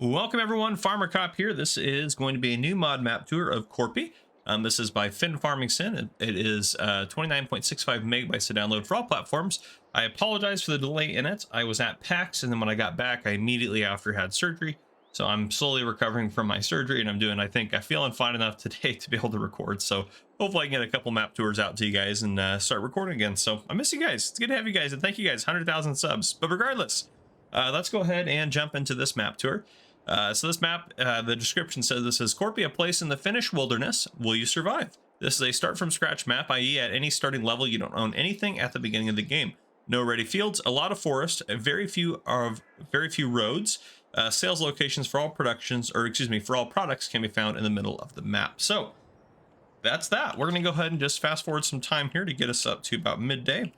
Welcome everyone, Farmer Cop here. This is going to be a new mod map tour of Korpi. This is by Finn Farming Sim. It is 29.65 megabytes to download for all platforms. I apologize for the delay in it. I was at PAX, and then when I got back, I immediately after had surgery. So I'm slowly recovering from my surgery, and I'm feeling fine enough today to be able to record. So hopefully I can get a couple map tours out to you guys and start recording again. So I miss you guys. It's good to have you guys, and thank you guys. 100,000 subs. But regardless, let's go ahead and jump into this map tour. So this map, the description says this is Korpi, a place in the Finnish wilderness. Will you survive? This is a start from scratch map, i.e. at any starting level, you don't own anything at the beginning of the game. No ready fields, a lot of forest, very few roads. Sales locations for all for all products can be found in the middle of the map. So that's that. We're going to go ahead and just fast forward some time here to get us up to about midday.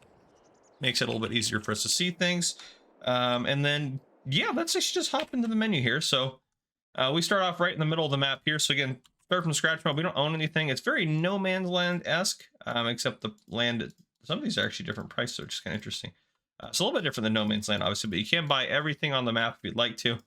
Makes it a little bit easier for us to see things. And then yeah, let's just hop into the menu here. So we start off right in the middle of the map here. So again, start from scratch mode. We don't own anything. It's very no man's land-esque, except the land. Some of these are actually different prices, which is kind of interesting. It's a little bit different than no man's land, obviously, but you can buy everything on the map if you'd like to.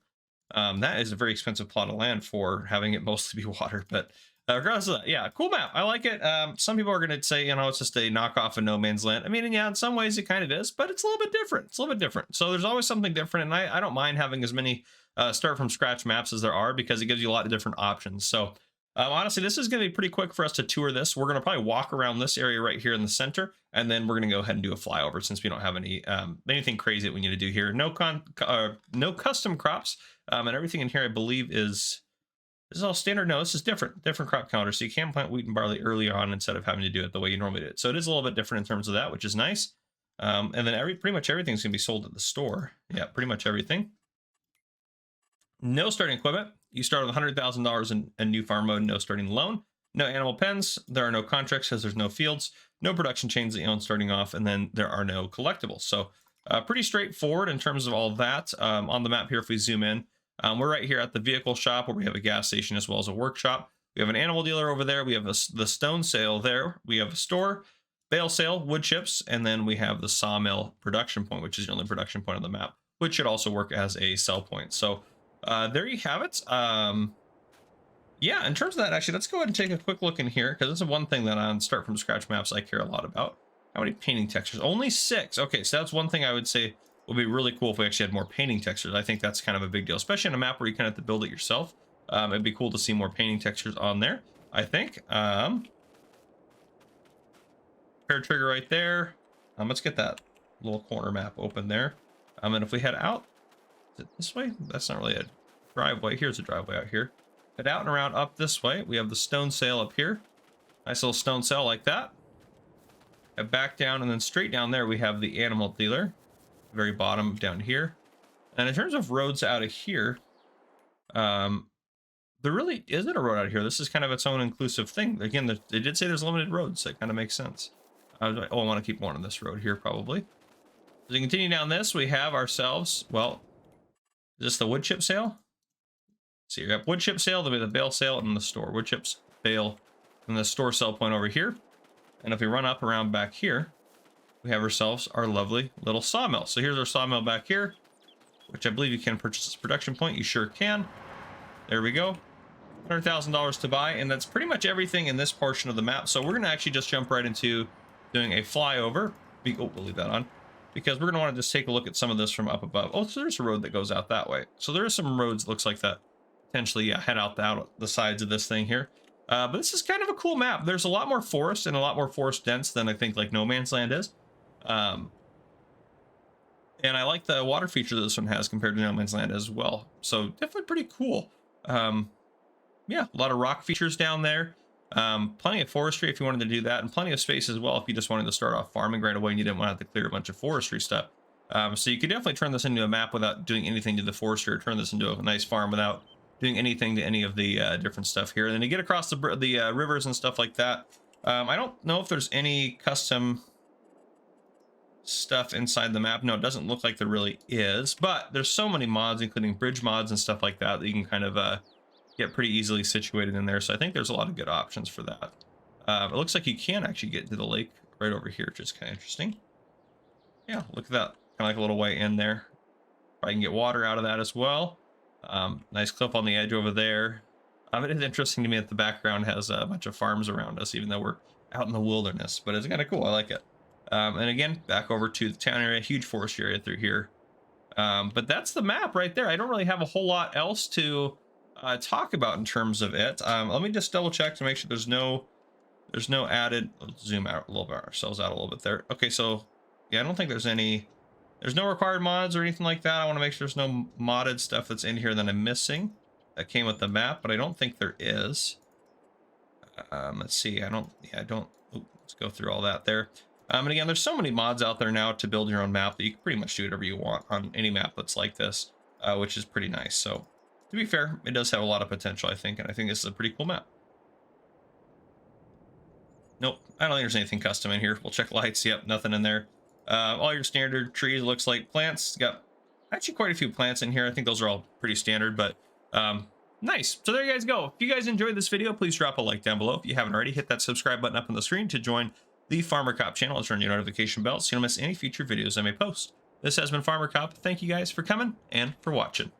That is a very expensive plot of land for having it mostly be water, but regardless of that, yeah, cool map. I like it. Some people are going to say, it's just a knockoff of no man's land. I mean, and yeah, in some ways it kind of is, but it's a little bit different. It's a little bit different. So there's always something different, and I don't mind having as many start from scratch maps as there are, because it gives you a lot of different options. So honestly, this is going to be pretty quick for us to tour this. We're going to probably walk around this area right here in the center, and then we're going to go ahead and do a flyover since we don't have any anything crazy that we need to do here. No custom crops, and everything in here I believe is all standard. No, this is different crop counter, so you can plant wheat and barley early on instead of having to do it the way you normally do it. So it is a little bit different in terms of that, which is nice. And then pretty much everything's going to be sold at the store. Yeah, pretty much everything. No starting equipment. You start with $100,000 in a new farm mode, no starting loan. No animal pens. There are no contracts because there's no fields. No production chains that you own starting off, and then there are no collectibles. So pretty straightforward in terms of all that. On the map here, if we zoom in, we're right here at the vehicle shop, where we have a gas station as well as a workshop. We have an animal dealer over there. We have the stone sale there. We have a store, bale sale, wood chips, and then we have the sawmill production point, which is the only production point on the map, which should also work as a sell point. So there you have it. Yeah, in terms of that, actually, let's go ahead and take a quick look in here, because this is one thing that on start from scratch maps I care a lot about. How many painting textures? Only 6. Okay, so that's one thing I would say would be really cool if we actually had more painting textures. I think that's kind of a big deal, especially in a map where you kind of have to build it yourself. It'd be cool to see more painting textures on there, I think. Pair trigger right there. Let's get that little corner map open there. And if we head out, is it this way? That's not really a driveway. Here's a driveway out here. Head out and around up this way. We have the stone sale up here. Nice little stone sale like that. Head back down, and then straight down there we have the animal dealer. Very bottom down here. And in terms of roads out of here, there really isn't a road out of here. This is kind of its own inclusive thing. Again, they did say there's limited roads. That kind of makes sense. I want to keep one on this road here probably. As we continue down this, we have ourselves, well, is this the wood chip sale? See, you have wood chip sale, there'll be the bale sale, and the store. Wood chips, bale, and the store sell point over here. And if we run up around back here, we have ourselves our lovely little sawmill. So here's our sawmill back here, which I believe you can purchase this production point. You sure can. There we go. $100,000 to buy, and that's pretty much everything in this portion of the map. So we're going to actually just jump right into doing a flyover. We'll leave that on, because we're going to want to just take a look at some of this from up above. Oh, so there's a road that goes out that way. So there are some roads, looks like that potentially head out the sides of this thing here. But this is kind of a cool map. There's a lot more forest, and a lot more forest dense than I think like no man's land is. And I like the water feature that this one has compared to no man's land as well. So definitely pretty cool. Yeah, a lot of rock features down there. Plenty of forestry if you wanted to do that, and plenty of space as well if you just wanted to start off farming right away and you didn't want to have to clear a bunch of forestry stuff. So you could definitely turn this into a map without doing anything to the forestry, or turn this into a nice farm without doing anything to any of the different stuff here. And then you get across the rivers and stuff like that. I don't know if there's any custom stuff inside the map. No, it doesn't look like there really is, but there's so many mods, including bridge mods and stuff like that, that you can kind of get pretty easily situated in there. So I think there's a lot of good options for that. It looks like you can actually get to the lake right over here, which is kind of interesting. Yeah, look at that. Kind of like a little way in there. Probably can get water out of that as well. Nice cliff on the edge over there. It is interesting to me that the background has a bunch of farms around us, even though we're out in the wilderness, but it's kind of cool. I like it. And again, back over to the town area, huge forest area through here. But that's the map right there. I don't really have a whole lot else to talk about in terms of it. Let me just double check to make sure there's no added. Let's zoom out a little bit, ourselves out a little bit there. Okay, so yeah, I don't think there's no required mods or anything like that. I want to make sure there's no modded stuff that's in here that I'm missing that came with the map, but I don't think there is. Let's see. I don't. Ooh, let's go through all that there. And again, there's so many mods out there now to build your own map that you can pretty much do whatever you want on any map that's like this, which is pretty nice. So to be fair, it does have a lot of potential, I think, and I think this is a pretty cool map. Nope, I don't think there's anything custom in here. We'll check lights. Yep, nothing in there. All your standard trees, looks like plants. Got actually quite a few plants in here. I think those are all pretty standard, but nice. So there you guys go. If you guys enjoyed this video, please drop a like down below. If you haven't already, hit that subscribe button up on the screen to join the Farmer Cop channel and turn your notification bell so you don't miss any future videos I may post. This has been Farmer Cop. Thank you guys for coming and for watching.